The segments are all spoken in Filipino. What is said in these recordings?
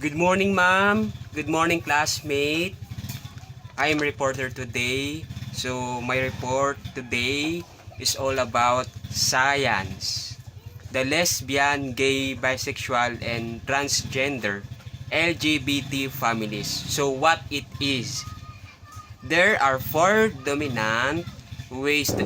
Good morning, ma'am. Good morning, classmate. I am reporter today. So, my report today is all about science. The lesbian, gay, bisexual, and transgender LGBT families. So, what it is? There are four dominant ways to...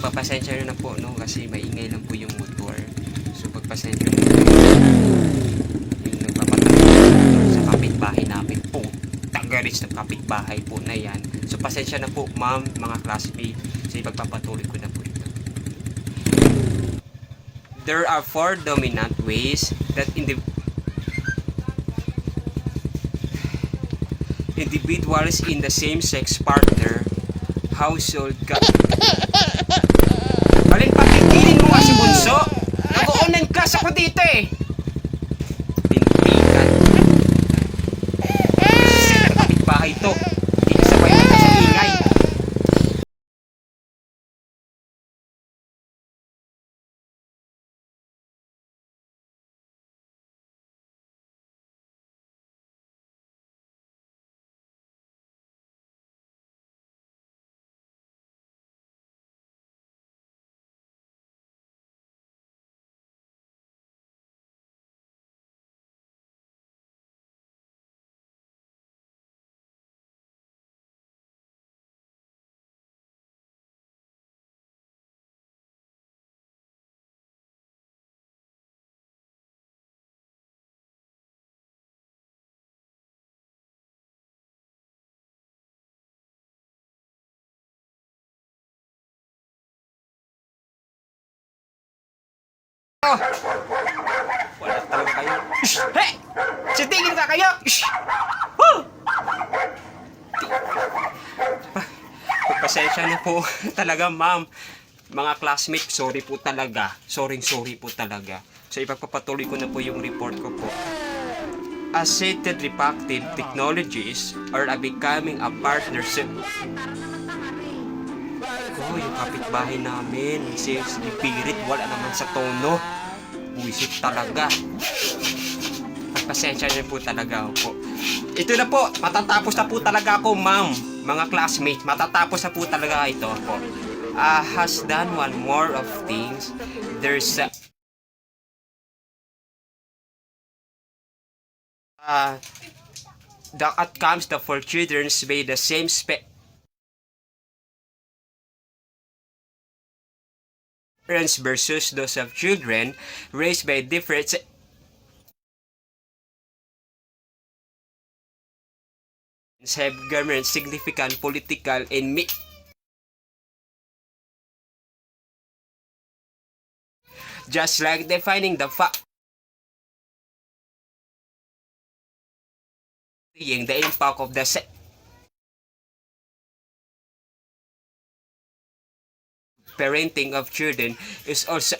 Pagpasensya nyo na po, no? Kasi maingay lang po yung motor. So, pagpasensya nyo na yung nagpapatay sa kapitbahay namin po. Tagaris ng kapitbahay po na yan. So, pasensya na po, ma'am, mga classmates. So, ipagpapatuloy ko na po ito. There are four dominant ways that individuals in the same-sex partner household Balin pakikiling mo nga si Bunso. Nag-online class ako dito eh. Pintikan. Sila na kapitbahay to. Hindi sabay na sa ingay. Oh, wala talaga kayo. Hey! Sitigil ka kayo! Woo! Pasensya na po talaga, ma'am. Mga classmates, sorry po talaga. Sorry po talaga. So, ipagpapatuloy ko na po yung report ko po. Assisted reproductive technologies are becoming a partnership. Oh, yung kapitbahay namin, si Spirit, wala naman sa tono. Buisit talaga. Pagpasensya niyo po talaga po. Ito na po, matatapos na po talaga ako, ma'am. Mga classmates, matatapos na po talaga ito po. Has done one more of things. There's the outcomes the four children by the same parents versus those of children raised by different have garnered significant political and just like defining the impact of the parenting of children is also